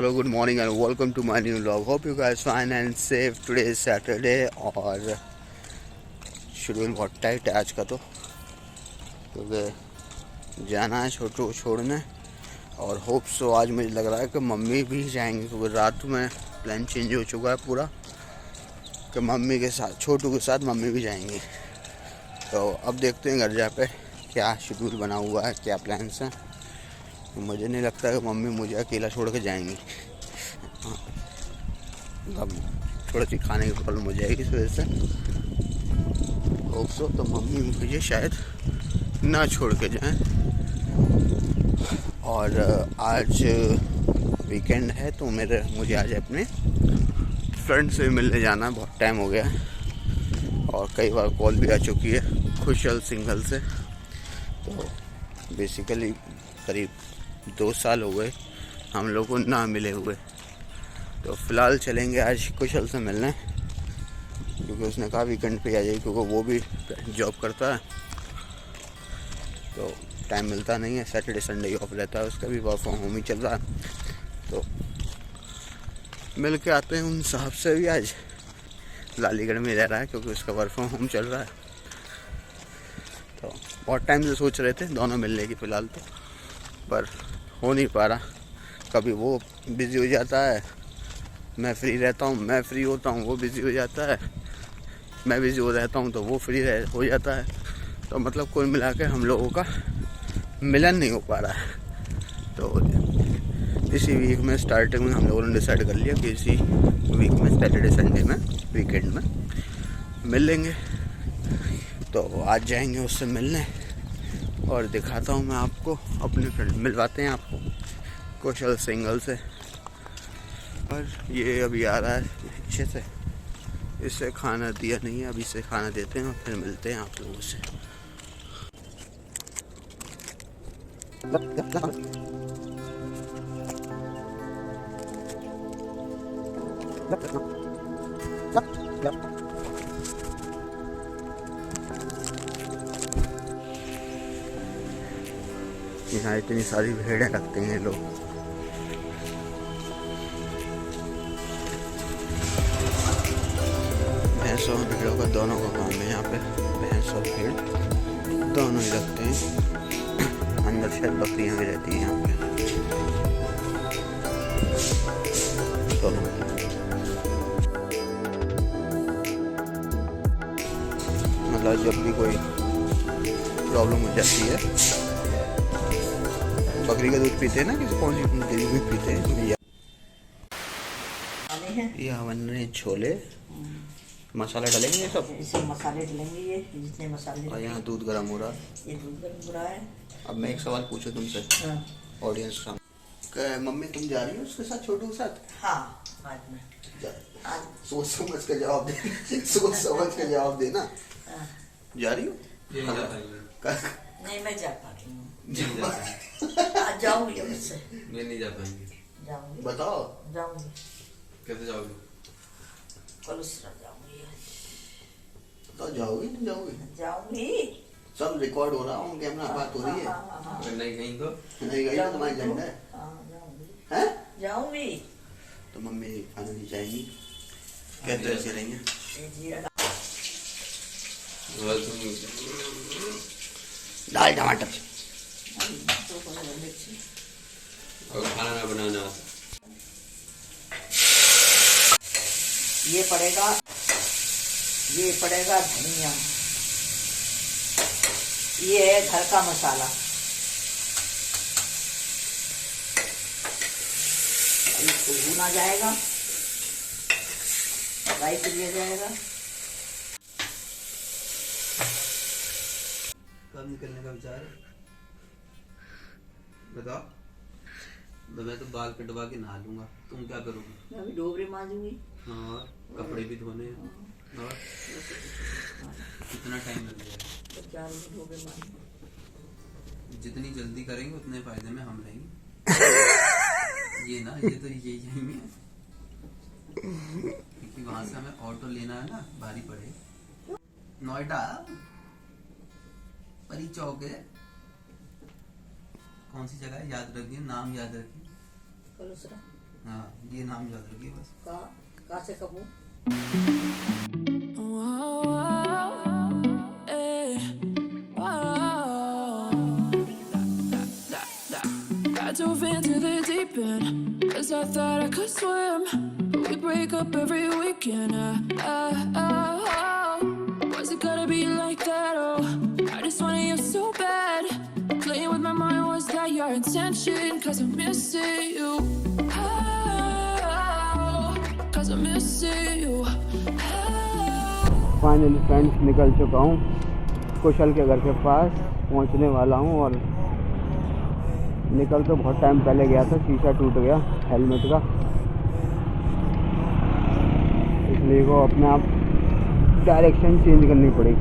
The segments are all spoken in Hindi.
Hello, good morning and welcome to my new vlog. Hope you guys fine and safe. Today is Saturday और शेड्यूल बहुत टाइट है आज का तो क्योंकि जाना है छोटू को छोड़ने और होप सो आज मुझे लग रहा है कि मम्मी भी जाएंगी क्योंकि रात में प्लान चेंज हो चुका है पूरा कि मम्मी के साथ छोटू के साथ मम्मी भी जाएंगी। तो अब देखते हैं घर जा पे क्या शेड्यूल बना हुआ है, क्या प्लान्स हैं। मुझे नहीं लगता कि मम्मी मुझे अकेला छोड़ के जाएंगी। अब थोड़ी सी खाने की प्रॉब्लम हो जाएगी इस वजह से होप सो तो मम्मी मुझे शायद ना छोड़ के जाएं। और आज वीकेंड है तो मुझे आज अपने फ्रेंड से मिलने जाना है। बहुत टाइम हो गया और कई बार कॉल भी आ चुकी है खुशल सिंगल से। तो बेसिकली करीब 2 साल हो गए हम लोग को ना मिले हुए। तो फ़िलहाल चलेंगे आज कुशल से मिलने क्योंकि उसने कहा वीकेंड पे आ जाए क्योंकि वो भी जॉब करता है तो टाइम मिलता नहीं है। सैटरडे संडे ऑफ रहता है, उसका भी वर्क फ्रॉम होम ही चल रहा है। तो मिल के आते हैं उन साहब से भी। आज लालीगढ़ में रह रहा है क्योंकि उसका वर्क फ्रॉम होम चल रहा है। तो बहुत टाइम से सोच रहे थे दोनों मिलने की फ़िलहाल तो, पर हो नहीं पा रहा। कभी वो बिज़ी हो जाता है, मैं फ्री रहता हूँ, मैं फ्री होता हूँ, वो बिज़ी हो जाता है, मैं बिज़ी हो रहता हूँ तो वो फ्री हो जाता है। तो मतलब कुल मिला के हम लोगों का मिलन नहीं हो पा रहा है। तो इसी वीक में स्टार्टिंग में हम लोगों ने डिसाइड कर लिया कि इसी वीक में सैटरडे संडे में वीकेंड में मिल लेंगे। तो आज जाएंगे उससे मिलने और दिखाता हूँ मैं आपको अपने फ्रेंड, मिलवाते हैं आपको कुशल सिंगल से। और ये अभी आ रहा है अच्छे से, इसे खाना दिया नहीं है, अभी इसे खाना देते हैं और फिर मिलते हैं आप लोगों से। यहाँ इतनी सारी भेड़ें रखते हैं लोग। भैंस और भेड़ों का दोनों का काम है यहाँ पे। भैंस और भेड़ दोनों ही रखते हैं। अंदर शायद बकरियाँ भी रहती हैं यहाँ पे। तो मतलब जब भी कोई प्रॉब्लम हो जाती है, बकरी का दूध पीते हैं ना, किसी कौन सी दूध पीते हैं। ये बन रहे छोले, मसाला डालेंगे सब, इसमें मसाले डालेंगे ये जितने मसाले। और यहाँ दूध गर्म हो रहा है। ये दूध गर्म हो रहा है। अब मैं एक सवाल पूछूं तुमसे ऑडियंस का, मम्मी तुम जा रही हो उसके साथ, छोटू के साथ? हाँ, बाद में सोच समझ के जवाब दे। सोच समझ के जवाब देना। जा रही हो? नहीं, मैं जा पाती हूँ। आज जाऊंगी मुझसे। मैं नहीं जा पाएंगे। जाऊंगी। बताओ। जाऊंगी। कैसे जाओगे? कलुसरा जाऊंगी। तो जाओगी नहीं जाओगी? जाऊंगी। सब रिकॉर्ड हो रहा है, कैमरा बात हो रही है। अगर नहीं गई तो? नहीं गई तो तुम्हारी झंडा है। हैं? जाऊंगी। तो मम्मी खाना नहीं चाहेंगी, कहते ऐसे रहेंगे। दाल टमाटर और खाना ना बनाना। ये पड़ेगा धनिया। ये है घर का मसाला। इसको भुना जाएगा, फ्राई कर लिया जाएगा। कब निकलने का विचार है बताओ? तो मैं तो बाल कटवा के नहा लूंगा, तुम क्या करोगी? मैं अभी डोबरे मांजूंगी। हाँ, कपड़े भी धोने हैं। और कितना टाइम लग जाएगा? जितनी जल्दी करेंगे उतने फायदे में हम रहेंगे। ये ना, ये तो यही है क्योंकि वहां से हमें ऑटो लेना है ना, भारी पड़े। नोएडा परी चौक है, कौन सी जगह है याद रखिए, नाम याद रखिए। हाँ ये नाम याद रखिए बस। कहाँ से Kapoor? I dove into the deep end, 'cause I thought I could swim, but we break up every weekend. Was it gonna be like that? Oh, I just wanted you so bad. Playing with my mind, was that your intention? 'Cause I'm missing you. Oh, 'cause I'm missing you. Finally friends निकल चुका हूँ, कुशल के घर के पास पहुँचने वाला हूँ। और निकल तो बहुत टाइम पहले गया था, शीशा टूट गया हेलमेट का, इसलिए को अपने आप डायरेक्शन चेंज करनी पड़ी।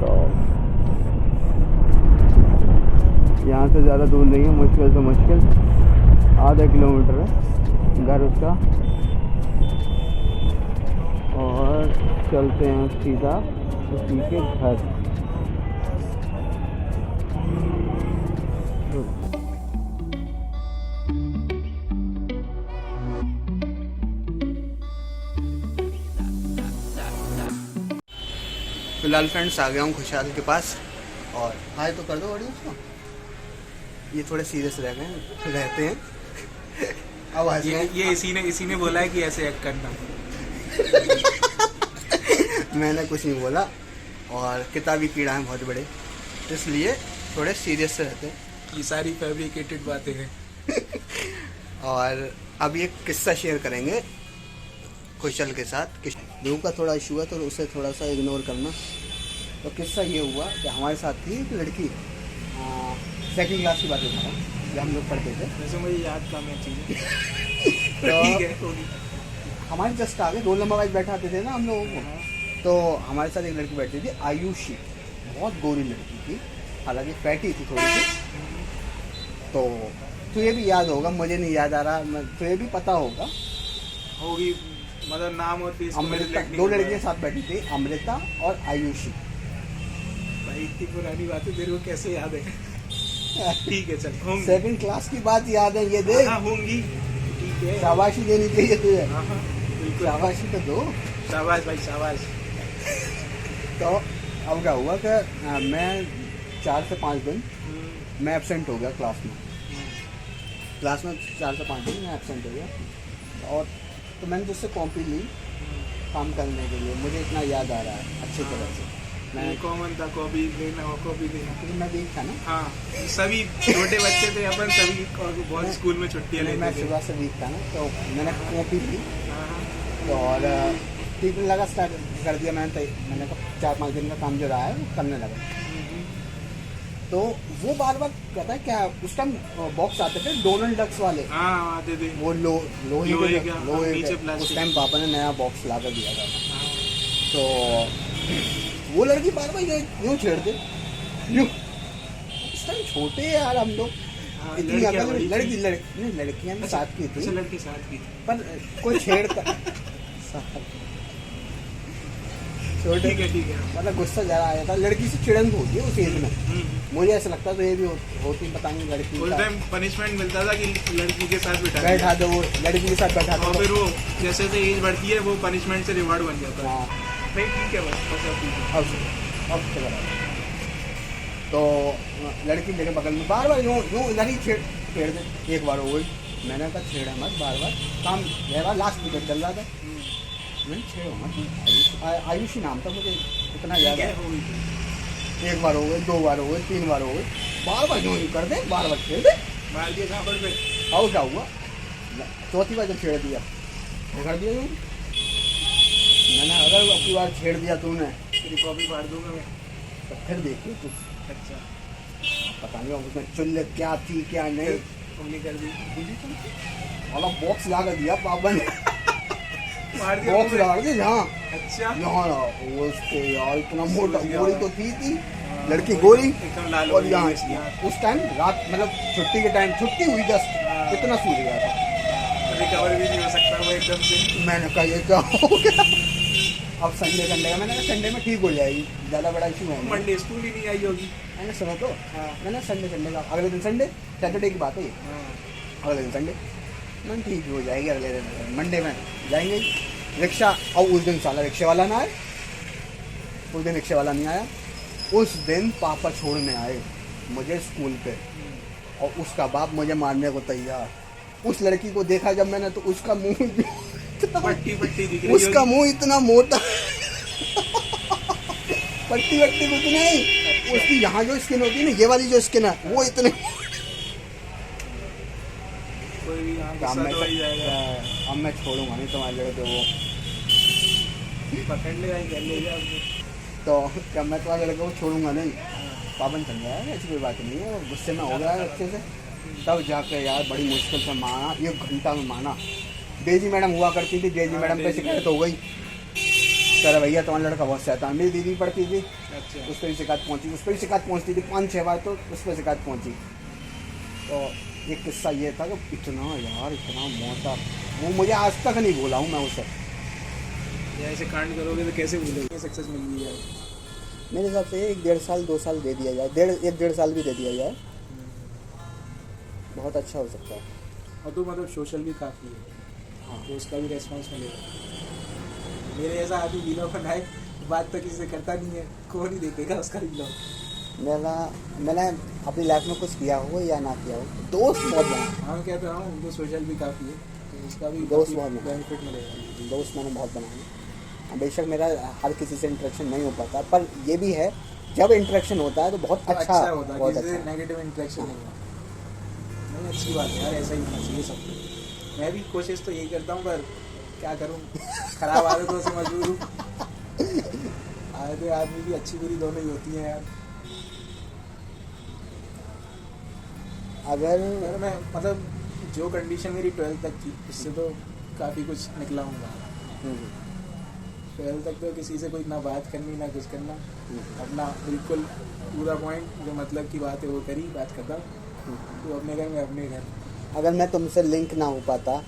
तो यहाँ से ज़्यादा दूर नहीं है, मुश्किल से मुश्किल आधा किलोमीटर है घर उसका। और चलते हैं सीधा उसी के घर। फिलहाल फ्रेंड्स आ गया हूँ खुशहाल के पास। और हाय तो कर दो ऑडियंस को। ये थोड़े सीरियस रहते हैं अब ये इसी ने बोला है कि ऐसे एक्ट करना। मैंने कुछ नहीं बोला। और किताबी कीड़ा है बहुत बड़े, इसलिए थोड़े सीरियस से रहते हैं। ये सारी फैब्रिकेटेड बातें हैं। और अब ये किस्सा शेयर करेंगे खुशल के साथ। रूह का थोड़ा इशू है तो उसे थोड़ा सा इग्नोर करना। तो किस्सा ये हुआ कि हमारे साथ थी एक लड़की, सेकंड क्लास की बात बता रहा हूँ जब हम लोग पढ़ते थे। वैसे मुझे याद कम है चीज़ें। तो ठीक है, होगी। हमारे जस्ट आगे रोल नंबर वाइज बैठाते थे ना हम लोगों को। तो हमारे साथ एक लड़की बैठी थी आयुषी, बहुत गोरी लड़की थी, हालांकि फैटी थी थोड़ी सी। तो तुझे भी याद होगा, मुझे नहीं याद आ रहा, तुझे भी पता होगा होगी, मतलब नाम और फेस। अमृता, दो लड़कियां साथ बैठी थी, अमृता और आयुषी। भाई इतनी पुरानी बातें तेरे को कैसे याद है? ठीक है चल, होंगी। सेकंड क्लास की बात याद है, ये देख। हाँ होंगी, ठीक है। शाबाशी देनी चाहिए तुझे। हाँ बिल्कुल, शाबाशी तो दो। शाबाश भाई शाबाश। तो अब क्या हुआ कि मैं 4 से 5 दिन मैं एब्सेंट हो गया क्लास में। 4 से 5 दिन मैं एब्सेंट हो गया। और तो मैंने तुझसे कॉपी ली काम करने के लिए। मुझे इतना याद आ रहा है अच्छी तरह से। मैं कॉमन था, कॉपी देना और कॉपी देना। क्योंकि मैं वीक था ना। हाँ सभी छोटे बच्चे थे अपन, सभी बहुत स्कूल में छुट्टियाँ मैं लेते थे। सुबह से वीक था ना, तो मैंने कॉपी ली। हाँ, तो और टिफिन लगा स्टार्ट कर दिया मैंने 4-5 दिन का काम जो रहा है वो करने लगा। तो वो बार बार कहता है क्या, उस टाइम बॉक्स आते थे डोनाल्ड डक्स वाले। हाँ आते थे वो लोहे लोहे के का, लोहे नीचे के। प्लास्टिक। उस टाइम पापा ने नया बॉक्स ला कर दिया था। हाँ। तो वो लड़की बार बार यूँ छेड़ते यूँ। उस टाइम छोटे यार हम लोग, हाँ, इतनी लड़कियाँ अकल बड़ी थी। लड़कियाँ भी साथ की थी, अच्छा लड़के साथ की। पर कोई छेड़ता छोटे। ठीक है मतलब गुस्सा ज़्यादा आया था। लड़की से चिड़न होती है उस एज में। मुझे ऐसा लगता तो ये भी होती, पता नहीं लड़की उस का। टाइम पनिशमेंट मिलता था कि लड़की के साथ बैठा दो, वो लड़की के साथ बैठा और दो। फिर वो जैसे जैसे एज बढ़ती है वो पनिशमेंट से रिवार्ड बन जाता है। हाँ नहीं ठीक है, बस अब ठीक है। अब चला। तो लड़की मेरे बगल में बार बार यूँ इधर ही छेड़ दे। एक बार हो गई, मैंने कहा छेड़ा मत, बार बार काम मेरा लास्ट पीरियड चल रहा था। मैंने छेड़ो मत। आयुषी नाम था, मुझे इतना याद है। हो गई। एक बार हो गई, 2 बार हो गई, 3 बार हो गई, बार बार यूँ कर दे, बार बार छेड़ दे। मार दिया झापड़ पे। और क्या हुआ, चौथी बार जब छेड़ दिया कर दिया यूँ। मैंने अगर अपनी बार छेड़ दिया तूने तेरी कॉपी फाड़ दूंगा मैं। तो फिर देखिए कुछ अच्छा पता नहीं उसमें चुल्ले क्या थी क्या नहीं। उंगली कर दी, वाला बॉक्स ला कर दिया पापा ने। मार दिया बॉक्स मुंह लगा में। दिया यहाँ अच्छा यहाँ वो उसको यार इतना मोटा, गोरी तो थी लड़की गोरी। एकदम लाल हो और गई यहाँ इसलिए। उस टाइम रात मतलब छुट्टी के टाइम छुट्टी हुई जस्ट, इतना सूझ गया था। रिकवर भी नहीं हो सकता वो एकदम से। मैंने कहा ये क्या हो गया। अब संडे का मैंने कहा संडे में ठीक हो जाएगी, ज़्यादा बड़ा इशू है नहीं। मंडे स्कूल ही नहीं आई होगी। मैंने सुना तो हाँ। मैंने संडे का अगले दिन संडे सैटरडे की बात है ये। हाँ अगले दिन संडे मन ठीक हो जाएगी अगले दिन मंडे में जाएंगे रिक्शा। और उस दिन साला रिक्शे वाला ना आए, उस दिन रिक्शे वाला नहीं आया। उस दिन पापा छोड़ने आए मुझे स्कूल पे और उसका बाप मुझे मारने को तैयार। उस लड़की को देखा जब मैंने तो उसका मुंह पट्टी पट्टी दिख रही उसका मुंह इतना मोटा पट्टी वट्टी कुछ नहीं, उसकी यहाँ जो स्किन होती है ना, ये वाली जो स्किन है वो इतने कोई भी यहाँ अब गुस्सा मैं तो ही जाएगा। अब मैं छोड़ूंगा नहीं तुम्हारे लड़के वो। पकड़ ले भाई, कर ले जा अपने। तो क्या मैं तुम्हारे लड़के को छोड़ूंगा नहीं। पाबंद चल गया है, ऐसी कोई बात नहीं है। गुस्से में हो गया है अच्छे से, तब जाके यार बड़ी मुश्किल से माना, 1 घंटा में माना। डेजी मैडम हुआ करती थी, डेजी मैडम पे शिकायत हो गई, कह रहे भैया तुम्हारा लड़का बहुत शैतान। मेरी दीदी पढ़ती थी, अच्छा उस पर भी शिकायत पहुंची, उस पर भी शिकायत पहुंचती थी 5-6 बार, तो उस पर शिकायत पहुंची। तो एक किस्सा ये था कि इतना यार इतना मोटा, वो मुझे आज तक नहीं भूला हूँ मैं उसे। ये ऐसे कांड करोगे तो कैसे भूलोगे? सक्सेस मिल गई यार। मेरे हिसाब से 1-1.5 साल 2 साल दे दिया जाए, 1-1.5 साल भी दे दिया जाए, बहुत अच्छा हो सकता है। और तू मतलब सोशल भी काफ़ी है, हाँ तो उसका भी रेस्पॉन्स मिलेगा। मेरे जैसा आदमी वीलॉग बनाए, बात तो किसी से करता नहीं है, कौन ही देखेगा उसका वीलॉग। मैंने अपनी लाइफ में कुछ किया हो या ना किया हो, दोस्त बहुत बना, हाँ कहता हूँ उनको सोशल भी काफ़ी है, तो उसका भी दोस्त बहुत हैं। बेनिफिट मिलेगा। दोस्त मैंने बहुत बनाए। बेशक मेरा हर किसी से इंटरेक्शन नहीं हो पाता, पर ये भी है जब इंटरेक्शन होता है तो बहुत तो अच्छा होता है, बहुत किसी से अच्छा। नेगेटिव इंटरेक्शन नहीं हुआ। नहीं अच्छी बात है यार, ऐसा ही होना चाहिए सबको। मैं भी कोशिश तो यही करता हूँ, पर क्या करूँ, खराब आदतों से मजबूर हूँ। आदतें आदमी की अच्छी बुरी दोनों ही होती हैं यार। अगर यार मैं मतलब जो कंडीशन मेरी 12th तक थी, उससे तो काफ़ी कुछ निकला हूँ बाहर। 12th तक तो किसी से कोई ना बात करनी ना कुछ करना, अपना बिल्कुल पूरा पॉइंट जो मतलब की बात है वो करी, बात करता तो अपने घर में अपने घर। अगर मैं तुमसे लिंक ना हो पाता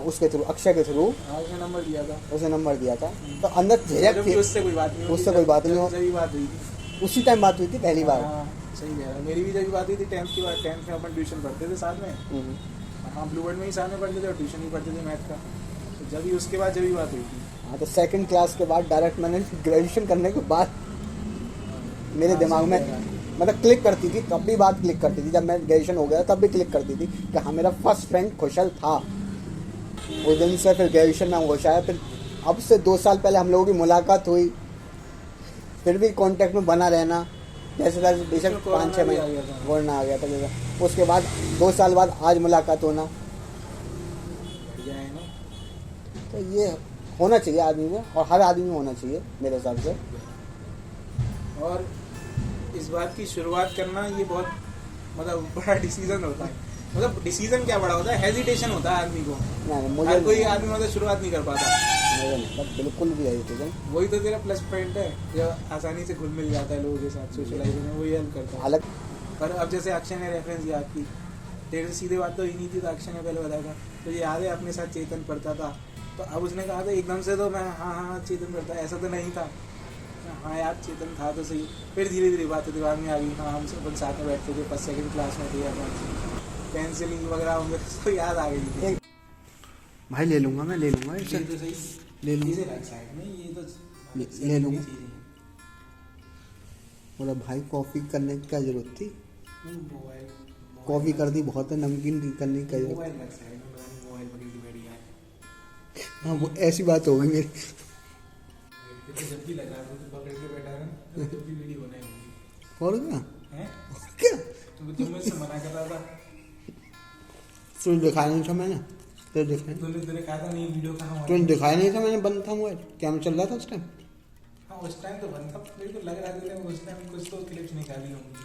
उसके थ्रू, अक्षय के थ्रू, उसने नंबर दिया था, उसे नंबर दिया था, तो अंदर झिझक थी, उससे कोई बात नहीं, उससे कोई बात नहीं हो, सही बात हुई थी, उसी टाइम बात हुई थी पहली बार। हाँ सही कह रहा। मेरी भी जब बात हुई थी 10th की बात, 10th में अपन ट्यूशन पढ़ते थे साथ में, हाँ ब्लू बर्ड में ही साथ में पढ़ते थे और ट्यूशन ही पढ़ते थे मैथ का। तो जब ही उसके बाद जब ही बात हुई थी, हाँ तो 2nd क्लास के बाद डायरेक्ट मैंने ग्रेजुएशन करने के बाद मेरे हाँ, दिमाग सही में कह रहा है। मतलब क्लिक करती थी, तब भी बात क्लिक करती थी, जब मैं ग्रेजुएशन हो गया तब भी क्लिक करती थी कि हाँ मेरा फर्स्ट फ्रेंड खुशल था। उस दिन से फिर ग्रेजुएशन में होश आया, फिर अब से 2 साल पहले हम लोगों की मुलाकात हुई, फिर भी कांटेक्ट में बना रहना, जैसे बेशक 5-6 महीने कोरोना आ गया था जैसे, उसके बाद 2 साल बाद आज मुलाकात होना, बढ़िया है ना। तो ये होना चाहिए आदमी में, और हर आदमी में होना चाहिए मेरे हिसाब से। और इस बात की शुरुआत करना ये बहुत मतलब बड़ा डिसीजन होता है। मतलब डिसीजन क्या बड़ा होता है, हेजिटेशन होता है आदमी को। नहीं हर मुझे कोई आदमी मतलब शुरुआत नहीं कर पाता। मेरे मतलब बिल्कुल भी है ये। वही तो तेरा प्लस पॉइंट है, जो आसानी से घुल मिल जाता है लोगों के साथ, सोशलाइजेशन में वही हेल्प करता है। अलग पर अब जैसे अक्षय ने रेफरेंस याद की, तेरे से सीधे बात तो ही नहीं थी, तो अक्षय ने पहले बताया था, तो ये याद है अपने साथ चेतन पढ़ता था, तो अब उसने कहा था एकदम से तो मैं हाँ चेतन पढ़ता, ऐसा तो नहीं था। हाँ यार चेतन था तो सही। फिर धीरे धीरे बातें दिमाग में आ गई, हाँ हम सब साथ में बैठते थे, 2nd क्लास में थे या पेंसिलिंग वगैरह होंगे तो याद आ गई थी। भाई ले लूंगा, मैं ले लूंगा ये तो सही ले लूंगा, चीज़ें रख साइड में, ये तो ले लूंगा। चीज़ें। बोला भाई कॉफ़ी करने की क्या जरूरत थी, मोबाइल कॉफ़ी कर दी बहुत है, नमकीन करने की क्या जरूरत। मोबाइल रख साइड में, पता नहीं मोबाइल पकड़ के बैठ गया है। हाँ वो ऐसी बात हो गई मेरी। तो जब भी लगा तो पकड़ के बैठा है, तो जब भी वीडियो बनाएंगे और क्या हैं, क्या तुम मुझसे मना कर रहा था, तुझे दिखाया नहीं था मैंने, तुझे तूने कहा था नहीं वीडियो कहाँ तुझे दिखाया नहीं था मैंने, बंद था मोबाइल, क्या मैं चल रहा था उस टाइम। हाँ उस टाइम तो बंद था, मेरे को लग रहा था उस टाइम कुछ तो क्लिप्स निकाली होंगी।